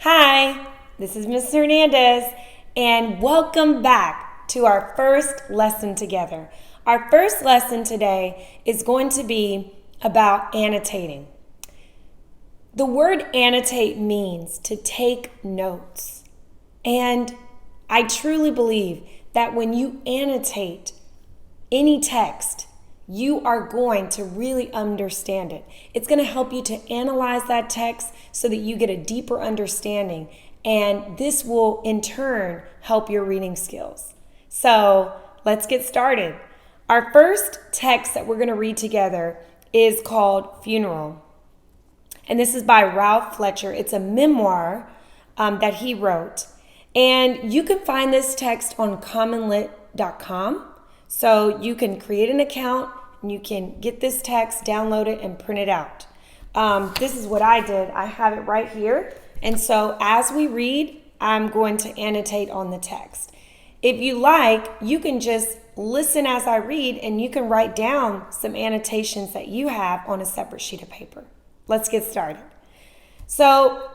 Hi, this is Miss Hernandez, and welcome back to our first lesson together. Our first lesson today is going to be about annotating. The word annotate means to take notes. And I truly believe that when you annotate any text, you are going to really understand it. It's going to help you to analyze that text so that you get a deeper understanding, and this will in turn help your reading skills. So let's get started. Our first text that we're going to read together is called Funeral, and this is by Ralph Fletcher. It's a memoir that he wrote, and you can find this text on commonlit.com. So you can create an account and you can get this text, download it, and print it out. This is what I did. I have it right here. And so as we read, I'm going to annotate on the text. If you like, you can just listen as I read and you can write down some annotations that you have on a separate sheet of paper. Let's get started. So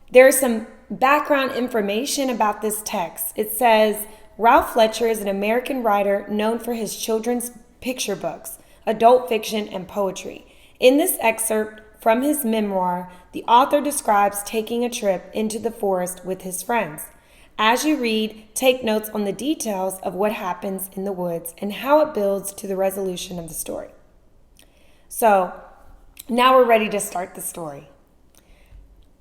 there's some background information about this text. It says, Ralph Fletcher is an American writer known for his children's picture books, adult fiction, and poetry. In this excerpt from his memoir, the author describes taking a trip into the forest with his friends. As you read, take notes on the details of what happens in the woods and how it builds to the resolution of the story. So, now we're ready to start the story.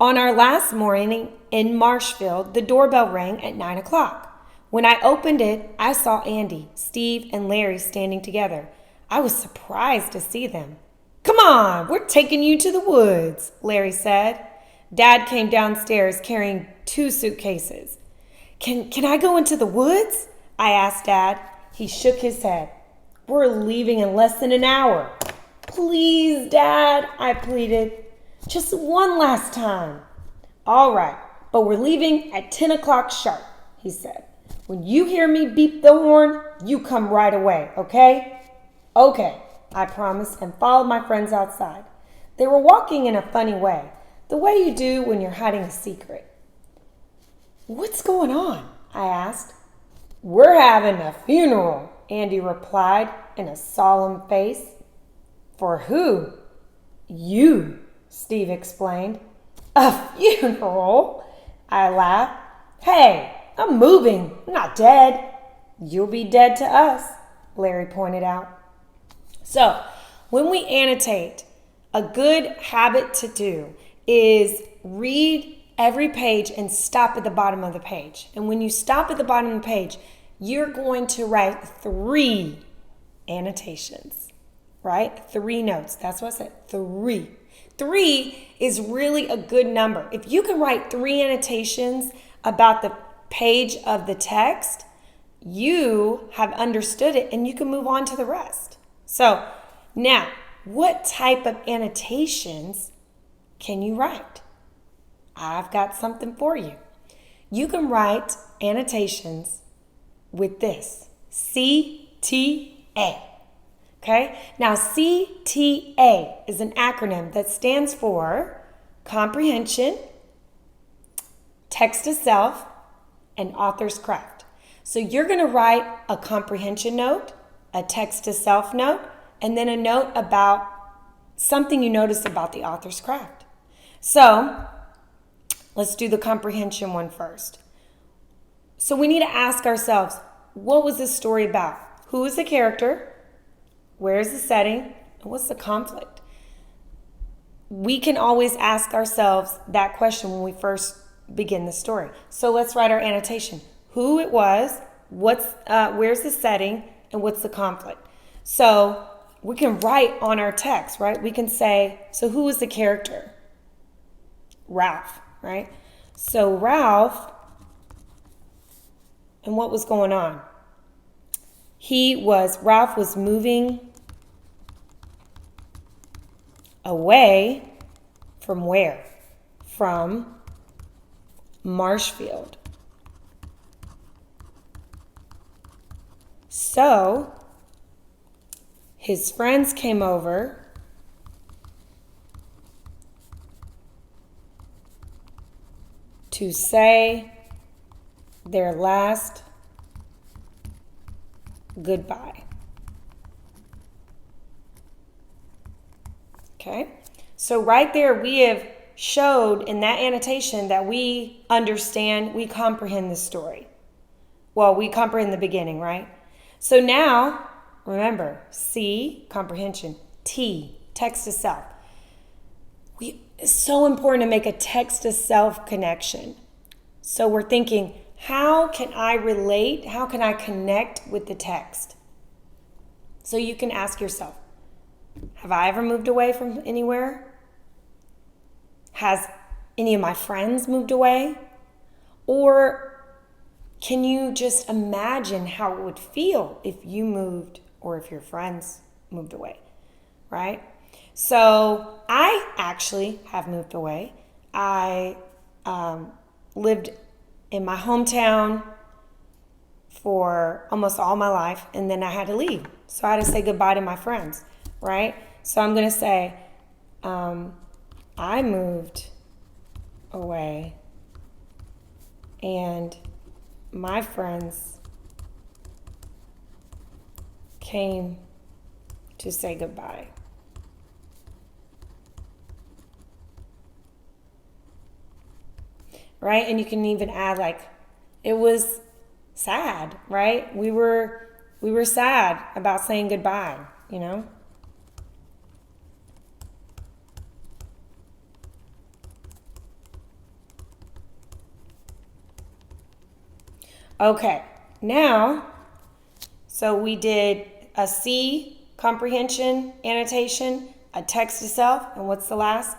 On our last morning in Marshfield, the doorbell rang at 9 o'clock. When I opened it, I saw Andy, Steve, and Larry standing together. I was surprised to see them. "Come on, we're taking you to the woods," Larry said. Dad came downstairs carrying 2 suitcases. Can I go into the woods?" I asked Dad. He shook his head. "We're leaving in less than an hour." "Please, Dad," I pleaded. "Just one last time." "All right, but we're leaving at 10 o'clock sharp," he said. "When you hear me beep the horn, you come right away, okay?" "Okay," I promised and followed my friends outside. They were walking in a funny way, the way you do when you're hiding a secret. "What's going on?" I asked. "We're having a funeral," Andy replied in a solemn face. "For who?" "You," Steve explained. "A funeral?" I laughed. "Hey, I'm moving. I'm not dead." "You'll be dead to us," Larry pointed out. So, when we annotate, a good habit to do is read every page and stop at the bottom of the page. And when you stop at the bottom of the page, you're going to write 3 annotations, right? 3 notes. That's what I said, 3. 3 is really a good number. If you can write 3 annotations about the page of the text, you have understood it and you can move on to the rest. So now, what type of annotations can you write? I've got something for you. You can write annotations with this, CTA. Okay? Now, CTA is an acronym that stands for comprehension, text to self, and author's craft. So you're going to write a comprehension note, a text to self note, and then a note about something you noticed about the author's craft. So let's do the comprehension one first. So we need to ask ourselves, what was this story about? Who is the character? Where is the setting? And what's the conflict? We can always ask ourselves that question when we first begin the story. So let's write our annotation. Who it was, where's the setting, and what's the conflict? So we can write on our text, right? We can say, so who is the character? Ralph, right? So Ralph, and what was going on? Ralph was moving away from where? From Marshfield. So his friends came over to say their last goodbye. Okay, so right there we have showed in that annotation that we understand, we comprehend this story. Well, we comprehend the beginning, right? So now, remember, C, comprehension, T, text to self. It's so important to make a text to self connection. So we're thinking, how can I relate? How can I connect with the text? So you can ask yourself, have I ever moved away from anywhere? Has any of my friends moved away? Or can you just imagine how it would feel if you moved or if your friends moved away, right? So I actually have moved away. I lived in my hometown for almost all my life, and then I had to leave. So I had to say goodbye to my friends, right? So I'm going to say, I moved away, and my friends came to say goodbye. Right? And you can even add, like, it was sad, right? We were sad about saying goodbye, you know? Okay, now, so we did a C, comprehension, annotation, a text to self, and what's the last?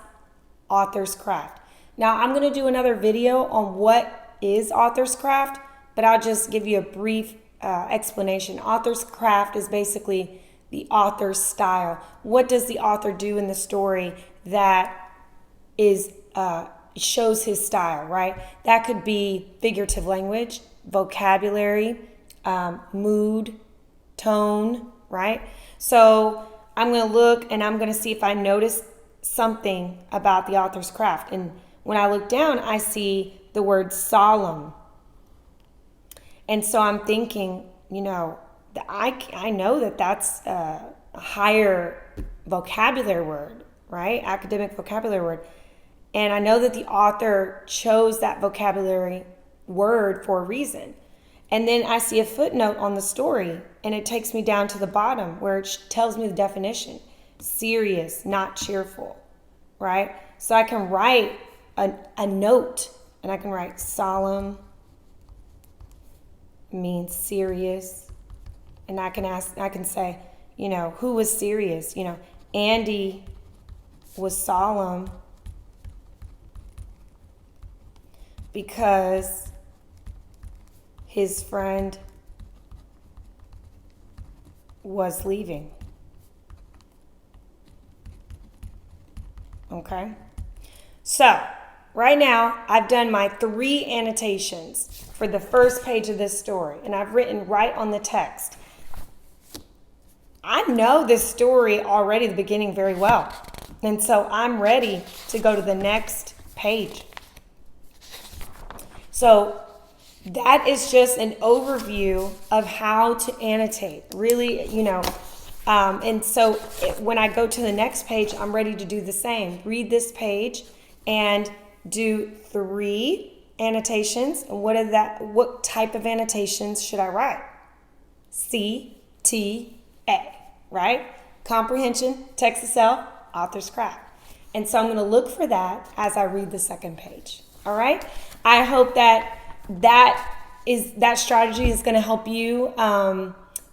Author's craft. Now, I'm going to do another video on what is author's craft, but I'll just give you a brief explanation. Author's craft is basically the author's style. What does the author do in the story that is shows his style, right? That could be figurative language, vocabulary, mood, tone, right? So I'm going to look and I'm going to see if I notice something about the author's craft. And when I look down, I see the word solemn. And so I'm thinking, you know, I know that that's a higher vocabulary word, right? Academic vocabulary word. And I know that the author chose that vocabulary word for a reason. And then I see a footnote on the story, and it takes me down to the bottom where it tells me the definition. Serious, not cheerful, right? So I can write a note, and I can write solemn means serious. And I can say, you know, who was serious? You know, Andy was solemn because his friend was leaving. Okay? So, right now, I've done my 3 annotations for the first page of this story, and I've written right on the text. I know this story already, the beginning, very well. And so I'm ready to go to the next page. So that is just an overview of how to annotate. Really, you know, and so when I go to the next page, I'm ready to do the same. Read this page and do 3 annotations. And what type of annotations should I write? C, T, A, right? Comprehension, text to self, author's craft. And so I'm going to look for that as I read the second page. All right? I hope that strategy is going to help you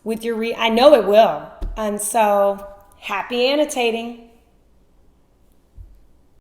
with your I know it will. And so happy annotating.